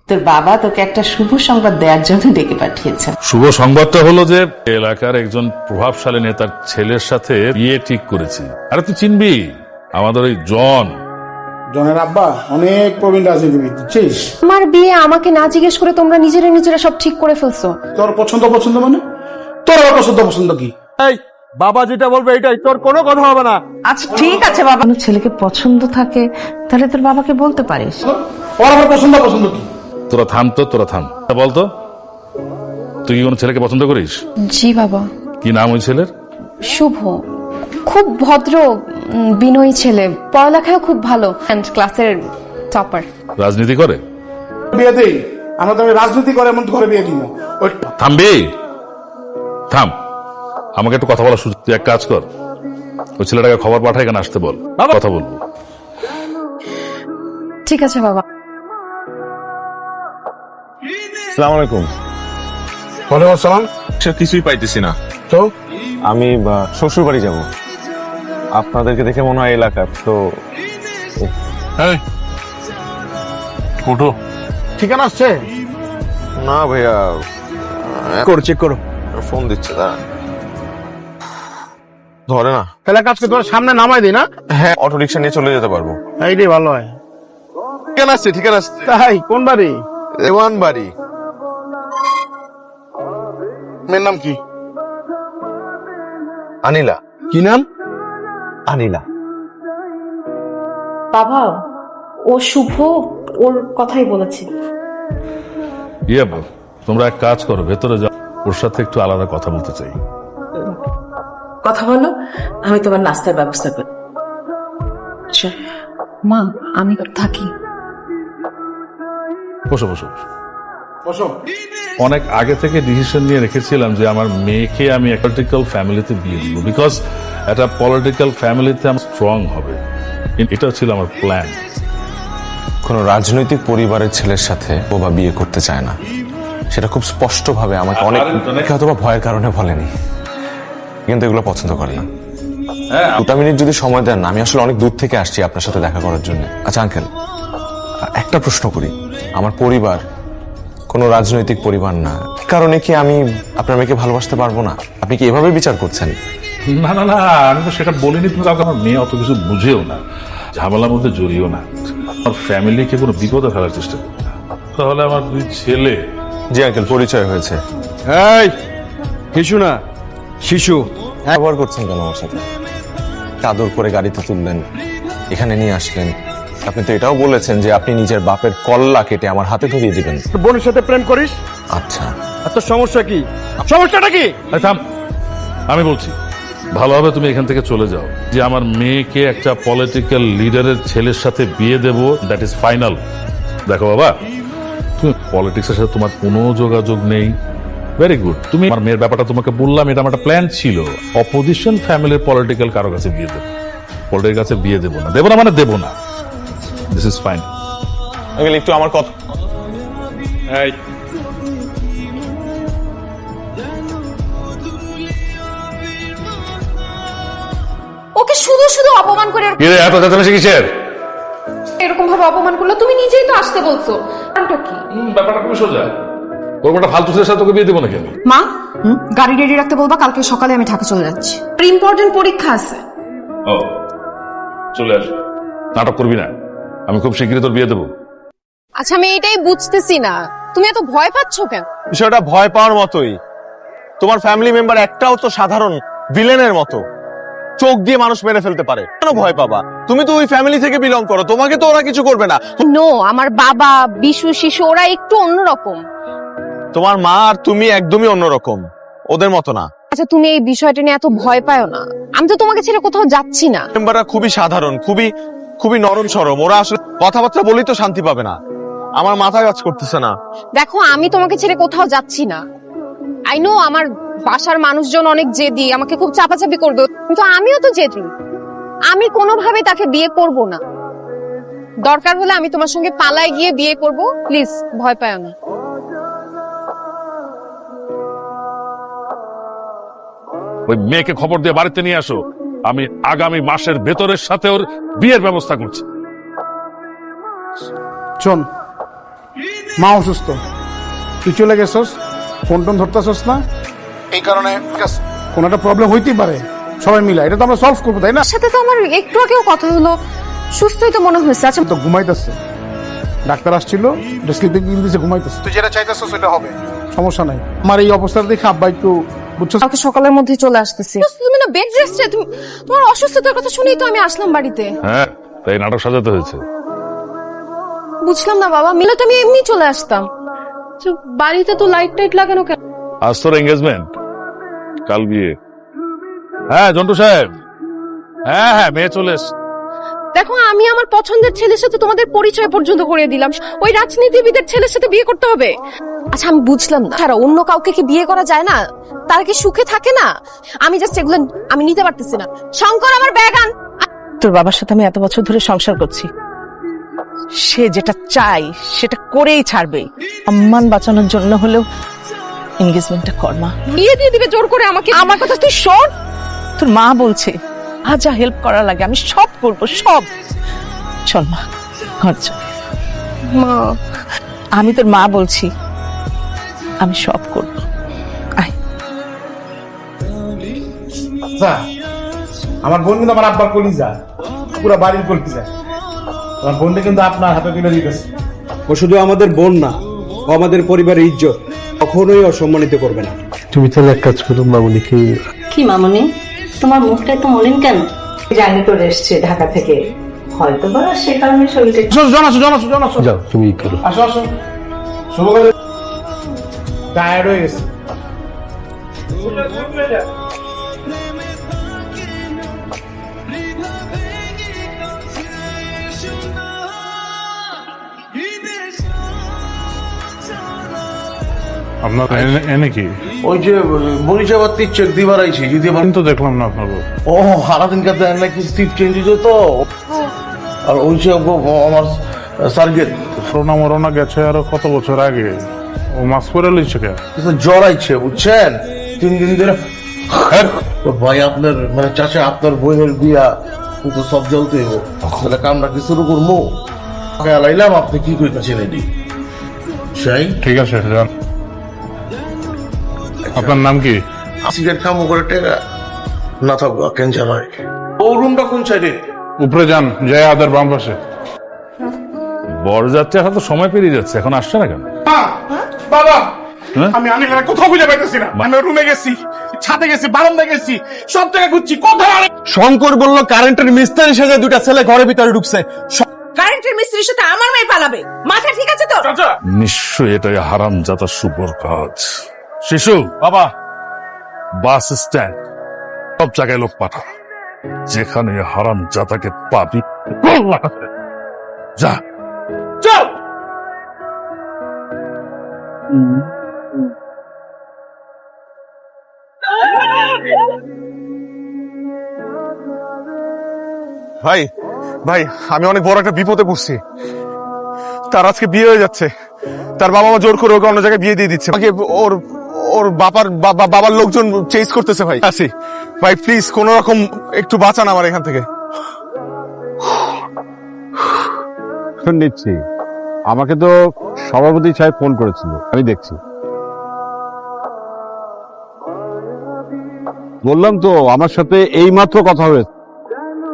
তোর বাবা তোকে একটা শুভ সংবাদ দেওয়ার জন্য ডেকে পাঠিয়েছেন। শুভ সংবাদটা হলো যে এলাকার একজন প্রভাবশালী নেতার ছেলের সাথে বিয়ে ঠিক করেছি। আরে তুই চিনবি আমাদের ওই জনের আব্বা অনেক প্রবীণ রাজনীতিবিদ, বুঝছিস? আমার বিয়ে আমাকে না জিজ্ঞেস করে তোমরা নিজেরা সব ঠিক করে ফেলছো। তোর পছন্দ মানে তোর আবার পছন্দ কি? এই বাবা যেটা বলবে এটাই, তোর কোনো কথা হবে না। আচ্ছা ঠিক আছে বাবা, কোনো ছেলেকে পছন্দ থাকে তাহলে তোর বাবাকে বলতে পারিস। ওর আবার পছন্দ কি? তোরা থাম বলতো, তুই কি কোনো ছেলেকে পছন্দ করিস? জি বাবা। কি নাম ওই ছেলের? শুভ, খুব ভদ্র বিনয়ী ছেলে, পড়ালেখায় খুব ভালো, ক্লাসের টপার। রাজনীতি করে? বিয়ে দেই আমরা তো রাজনীতি করে এমন করে বিয়ে দিব। থামবি, থাম, আমাকে একটু কথা বলার সুযোগ। তুই এক কাজ কর, ওই ছেলেটাকে খবর পাঠায় এখানে আসতে বল, কথা বলবো। ঠিক আছে বাবা। আসসালামু আলাইকুম। ওয়ালাইকুম আসসালাম। কিছুই পাইতেছি না তো আমি শ্বশুর বাড়ি যাব, আপনাদেরকে দেখে মনে হয় এলাকার তো। উঠো। ঠিকানা আসছে? না ভাইয়া, চেক করো। ফোন দিচ্ছে, ধরে না। তাহলে কাজকে তোর সামনে নামাই দিই না? হ্যাঁ, অটো রিক্সা নিয়ে চলে যেতে পারবো। এইটাই ভালো হয়। ঠিকানা আসছে। তাই কোন বাড়ি? দেওয়ান বাড়ি। মেয়ের নাম কি? আনিলা। কি নাম? আনিলা। বাবা, ও শুভ ওর কথাই বলেছে। তোমরা এক কাজ করো, ভেতরে যাও, ওর সাথে একটু আলাদা কথা বলতে চাই। কথা বলো, আমি তোমার নাস্তার ব্যবস্থা করি। মা, আমি থাকি। বসো। অনেক আগে থেকে ডিসিশন নিয়ে রেখেছিলাম যে আমার মেয়েকে আমি পলিটিক্যাল ফ্যামিলিতে বিয়ে দিব, বিকজ একটা পলিটিক্যাল ফ্যামিলিতে আমার স্ট্রং হবে। এটা ছিল আমার প্ল্যান। কোনো রাজনৈতিক পরিবারের ছেলের সাথে বাবা বিয়ে করতে চায় না, সেটা খুব স্পষ্টভাবে আমাকে অনেক হয়তো বা ভয়ের কারণে বলেনি, কিন্তু এগুলো পছন্দ করে না। 2 মিনিট যদি সময় দেন, আমি আসলে অনেক দূর থেকে আসছি আপনার সাথে দেখা করার জন্য। আচ্ছা আঙ্কেল, একটা প্রশ্ন করি, আমার পরিবার কোনো রাজনৈতিক পরিবার না, কারণে কি আমি আপনার মেয়েকে ভালোবাসতে পারবো না? আপনি কি এভাবে বিচার করছেন? না, আমি তো সেটা বলিনি। তুমি কাউকে, আমার মেয়ে অত কিছু বুঝেও না, ঝামেলার মধ্যে জড়িও না, আমার ফ্যামিলিকে কোনো বিপদে ফেলার চেষ্টা করি না। তাহলে আমার 2 ছেলে। জি আঙ্কেল, পরিচয় হয়েছে। এই কিছু না, শিশু। ব্যবহার করছেন কেন আমার সাথে? চাদর করে গাড়িতে তুললেন, এখানে নিয়ে আসলেন। আপনি তো এটাও বলেছেন যে আপনি নিজের বাপের কল্লা কেটে আমার হাতে ধরিয়ে দিবেন। বোনের সাথে প্রেম করিস? আচ্ছা, আর তোর সমস্যা কি? সমস্যাটা কি? থাম, আমি বলছি, ভালো হবে তুমি এখান থেকে চলে যাও। যে আমার মেয়েকে একটা পলিটিক্যাল লিডারের ছেলের সাথে বিয়ে দেব, দ্যাট ইজ ফাইনাল। দেখো বাবা, তুমি পলিটিক্সের সাথে তোমার কোনো যোগাযোগ নেই। Very good. তুমি আমার মেয়ের ব্যাপারটা তোমাকে বললাম, এটা আমার একটা প্ল্যান ছিল। অপোজিশন ফ্যামিলির পলিটিক্যাল কারো কাছে বিয়ে দেবো, পলিটিক্যাল কাছে বিয়ে দেবো না মানে দেবো না। This is fine. আঙ্কেল একটু আমার কথা। ওকে শুধু অপমান করে এত চেঁচামেচি কিসের? এরকম ভাবে অপমান করলো, তুমি নিজেই তো আসতে বলছো। কারণটা কি? ব্যাপারটা খুবই সোজা। ওর একটা ফালতু ছেলের সাথে তোকে বিয়ে দেবো না কেন? মা, গাড়ি রেডি রাখতে বলবা, কালকে সকালে আমি ঢাকা চলে যাচ্ছি। ইম্পর্টেন্ট পরীক্ষা আছে। ও, চলে আস, নাটক করবি না, আমি খুব শীঘ্রই তোর বিয়ে দেবো। আচ্ছা, আমি এটাই বুঝতেছি না, তুমি এত ভয় পাচ্ছ কেন? বিষয়টা ভয় পাওয়ার মতোই। তোমার ফ্যামিলি মেম্বার একটাও তো সাধারণ ভিলেনের মতো চোখ দিয়ে মানুষ মেরে ফেলতে পারে, কেন ভয় পাবা? তুমি তো ওই ফ্যামিলি থেকে বিলং করো, তোমাকে তো ওরা কিছু করবে না। নো, আমার বাবা, বিশু, শিশু ওরা একটু অন্যরকম। তোমার মা আর তুমি একদমই অন্যরকম, ওদের মতো না। আচ্ছা, তুমি এই বিষয়টা নিয়ে এত ভয় পাও না। আমি তো তোমাকে ছেড়ে কোথাও যাচ্ছি না। মেম্বাররা খুবই সাধারণ, খুবই নরম সরম, ওরা আসলে কথাবার্তা বলেই তো শান্তি পাবে না। আমার মাথা কাজ করতেছে না। দেখো, আমি তোমাকে ছেড়ে কোথাও যাচ্ছি না। আই নো আমার বাসার মানুষজন অনেক জেদি, আমাকে খুব চাপাচাপি করবে, কিন্তু আমিও তো জেদি। আমি কোনোভাবে তাকে বিয়ে করব না। দরকার হলে আমি তোমার সঙ্গে পালায় গিয়ে বিয়ে করব। প্লিজ ভয় পাও না। ওই মেয়েকে খবর দিয়ে বাড়িতে নিয়ে আসো, আমি আগামী মাসের ভেতরের সাথে ওর বিয়ের ব্যবস্থা করছি। শোন, মা অসুস্থ, তুই চলে গেছস, ফোন টোন ধরতেছস না, এই কারণে কোনো একটা প্রবলেম হইতেই পারে। সবাই মিলা এটা তো আমরা সলভ করবো, তাই না? সাথে তো আমার একটু আগেও কথা হলো, সুস্থই তো মনে হয়েছে। আচ্ছা তো ঘুমাইতেছে, ডাক্তার আসছিল, স্লিপিং পিল দিয়েছে, ঘুমাইতেছে। তুই যেটা চাইতেছস সেটা হবে, সমস্যা নাই। আমার এই অবস্থা দেখে আব্বা একটু, বুঝছো, কালকে সকালের মধ্যে চলে আসতেছি। তুমি না বেড রেস্টে, তুমি তোমার অসুস্থতার কথা শুনেই তো আমি আসলাম বাড়িতে। হ্যাঁ, তাই নাটক সাজাতে হয়েছে। বুঝলাম না বাবা, মিলে তো আমি এমনি চলে আসতাম। তো বাড়িতে তো লাইট টাইট লাগানো কেন? আজ তোর এঙ্গেজমেন্ট, কাল বিয়ে। হ্যাঁ জন্টু সাহেব, হ্যাঁ হ্যাঁ মেয়ে চলে এসছে। দেখো, আমি আমার পছন্দের ছেলের সাথে তোমাদের পরিচয় পর্যন্ত করিয়ে দিলাম, ওই রাজনীতিবিদের ছেলের সাথে বিয়ে করতে হবে? আচ্ছা আমি বুঝলাম না, ছাড়া অন্য কাউকে কি বিয়ে করা যায় না? তারা কি সুখে থাকে না? আমি জাস্ট এগুলো আমি নিতে পারতেছি না। শঙ্কর, আমার ব্যাগ আন। তোর বাবার সাথে আমি এত বছর ধরে সংসার করছি, সে যেটা চাই সেটা করেই ছাড়বে। সম্মান বাঁচানোর জন্য হলেও এনগেজমেন্টটা কর মা। বিয়ে দিয়ে দিবে জোর করে আমাকে? আমার কথা তুই শোন, তোর মা বলছে যা হেল্প করা লাগে আমি সব করবো, সব। চল মা, ঘর চল। মা, আমি তোর মা বলছি, আমি সব করবো, আয়। আচ্ছা, আমার বোন কিন্তু আমার আব্বার কলিজা, পুরো বাড়ির কলিজা। আমার বোনটা কিন্তু আপনার হাতে তুলে দিতেছে। ও শুধু আমাদের বোন না, ও আমাদের পরিবারের ইজ্জত, কখনোই অসম্মানিত করবে না। তুমি তাহলে এক কাজ করো, মামুনিকে। কি মামুনি, তোমার মুখটা এত মলিন কেন? জানি করে এসছে ঢাকা থেকে, হয়তো বা সে কারণে শরীরটা। যাও তুমি করো। আসো আসো, শুভ করে টায়ার্ড হয়ে গেছে। আপনার এনে কি ওই যে বরিশাবাদী চেক দিবার আইছি, যদি তো দেখলাম না আপনার বউ। ও সারাদিন কাছে নাকি স্টিপ চেঞ্জ হয়েছে তো, আর ওই যে আমার সার্গেট করোনা মরোনা গেছে আরো কত বছর আগে, ও মাছ করে লইছে কে? কিছু জ্বর আইছে বুঝছেন, 3 দিন ধরে। ও ভাই আপনার মানে চাচা আপনার বইয়ের বিয়া কিন্তু সব জ্বলতে হইব, তাহলে কামটা কি শুরু করবো? লাইলাম আপনি কি কইতেছেন এটি সেই? ঠিক আছে যান। আপনার নাম কি? সিগারেট খামো করে টেকা না থাকবো কেন জানাই। ও রুমটা কোন সাইডে? উপরে যান, জয় আদার বাম পাশে। বরযাত্রী এখন তো সময় পেরিয়ে যাচ্ছে, এখন আসছে না কেন? বাবা, হ্যাঁ? আমি আনিলার কোথাও খুঁজে পাইতেছি না। আমি রুমে গেছি, ছাদে গেছি, বারান্দায় গেছি, সব জায়গায় ঘুরছি, কোথাও শঙ্কর বলল কারেন্টের মিস্ত্রি সেজে দুইটা ছেলে ঘরের ভিতরে ঢুকছে। কারেন্টের মিস্ত্রির সাথে আমার মেয়ে পালাবে? মাথা ঠিক আছে তো? নিশ্চয়ই এটাই হারাম জাতা শুভর কাজ। শিশু বাবা, বাস স্ট্যান্ড সব জায়গায় লোক পাঠা, যেখানে হারাম জাতাকে পাবি যা। চল। ভাই ভাই, আমি অনেক বড় একটা বিপদে পড়ছি। তার আজকে বিয়ে হয়ে যাচ্ছে, তার বাবা মা জোর করে ওকে অন্য জায়গায় বিয়ে দিয়ে দিচ্ছে। আমাকে ওর ওর বাবার লোকজন চেঞ্জ করতেছে। ভাই আসি ভাই, প্লিজ কোন রকম একটু বাঁচান আমার এখান থেকে। নিচ্ছি, আমাকে তো সভাপতি সাহেব ফোন করেছিল, আমি দেখছি। বললাম তো আমার সাথে এইমাত্র কথা হয়েছে।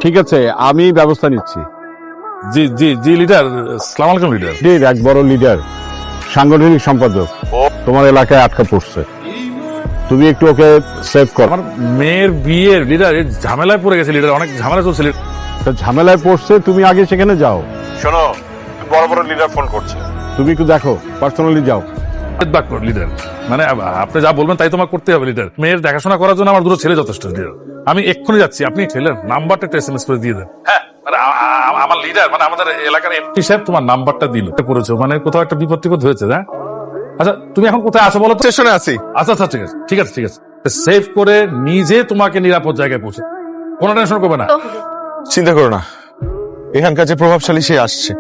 ঠিক আছে, আমি ব্যবস্থা নিচ্ছি। জি জি জি লিডার, আসসালামু আলাইকুম লিডার। এক বড় লিডার, সাংগঠনিক সম্পাদক তোমার এলাকায় আটকা পড়ছে, তুমি একটু ওকে সেভ করো। আমার মেয়ের বিয়ের লিডার ঝামেলায় পড়ে গেছে লিডার, অনেক ঝামেলা চলছে leader। ঝামেলায় পড়ছে, তুমি আগে সেখানে যাও। শোনো, বড় বড় লিডার ফোন করছে, তুমি একটু দেখো, পার্সোনালি যাও। লিডার মানে আপনি যা বলবেন তাই তোমাকে করতে হবে লিডার। মেয়ের দেখাশোনা করার জন্য আমার দুটো ছেলে যথেষ্ট লিডার। আমি এক্ষুনি যাচ্ছি, আপনি ছেলের নাম্বারটা একটা SMS করে দিয়ে দেন। হ্যাঁ মানে আমার লিডার মানে আমাদের এলাকার এমপি সাহেব তোমার নাম্বারটা দিল, করেছো মানে কোথাও একটা বিপদ টিপদ হয়েছে। হ্যাঁ আচ্ছা, তুমি এখন কোথায় আছো বলো? স্টেশনে আছি। আচ্ছা আচ্ছা ঠিক আছে ঠিক আছে ঠিক আছে, সেভ করে নিজে তোমাকে নিরাপদ জায়গায় পৌঁছে, কোনো টেনশন করবে না। চিন্তা করো না, এখানকার যে প্রভাবশালী সে আসছে।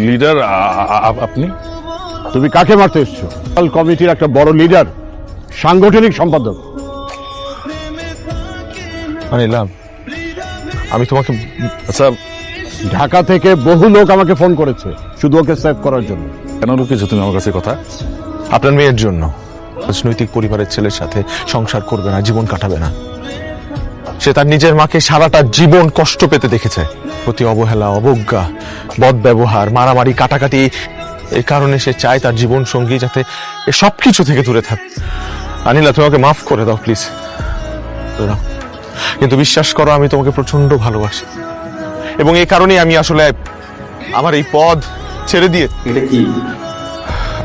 লিডার আপনি? তুমি কাকে মারতে এসছো? কমিটির একটা বড় লিডার, সাংগঠনিক সম্পাদক। নিলাম আমি তোমাকে আচ্ছা, ঢাকা থেকে বহু লোক আমাকে ফোন করেছে শুধু ওকে সেভ করার জন্য। কেন লুকিয়েছো তুমি আমার কাছে কথা? আপনার মেয়ের জন্য। রাজনৈতিক পরিবারের ছেলের সাথে সংসার করবে না, জীবন কাটাবে না। সে তার নিজের মাকে সারাটা জীবন কষ্ট পেতে দেখেছে, প্রতি অবহেলা, অবজ্ঞা, বদ ব্যবহার, মারামারি, কাটাকাটি। এই কারণে সে চায় তার জীবন সঙ্গী যাতে এ সবকিছু থেকে দূরে থাক। আনিলা, তোমাকে মাফ করে দাও প্লিজ, কিন্তু বিশ্বাস করো আমি তোমাকে প্রচন্ড ভালোবাসি, এবং এই কারণেই আমি আসলে আমার এই পদ ছেড়ে দিয়ে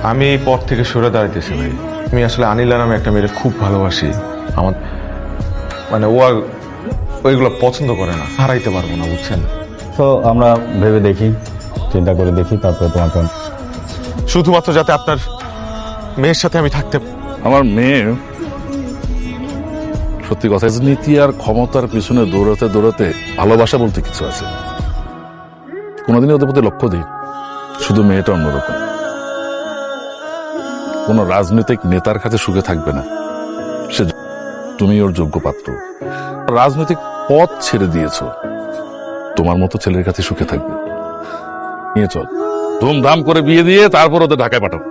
আমি এই পদ থেকে সরে দাঁড়াইতেছি ভাই। আমি আসলে আনিলা নামে একটা মেয়েকে খুব ভালোবাসি। আমার মানে ও আর ওইগুলো পছন্দ করে না, হারাইতে পারবো না, বুঝছেন? তো আমরা ভেবে দেখি, চিন্তা করে দেখি, তারপরে তোমাকে শুধুমাত্র যাতে আপনার মেয়ের সাথে আমি থাকতে। আমার মেয়ে সত্যি কথা, রাজনীতি আর ক্ষমতার পিছনে দৌড়াতে দৌড়াতে ভালোবাসা বলতে কিছু আছে। কোনোদিনই ওদের প্রতি লক্ষ্য দিই, শুধু মেয়েটা অন্যরকম। কোন রাজনৈতিক নেতার কাছে সুখে থাকবে না সে, তুমি ওর যোগ্য পাত্র। রাজনৈতিক পথ ছেড়ে দিয়েছো, তোমার মতো ছেলের কাছে সুখে থাকবে। নিয়ে চল, ধুমধাম করে বিয়ে দিয়ে তারপর ওদের ঢাকায় পাঠাবো।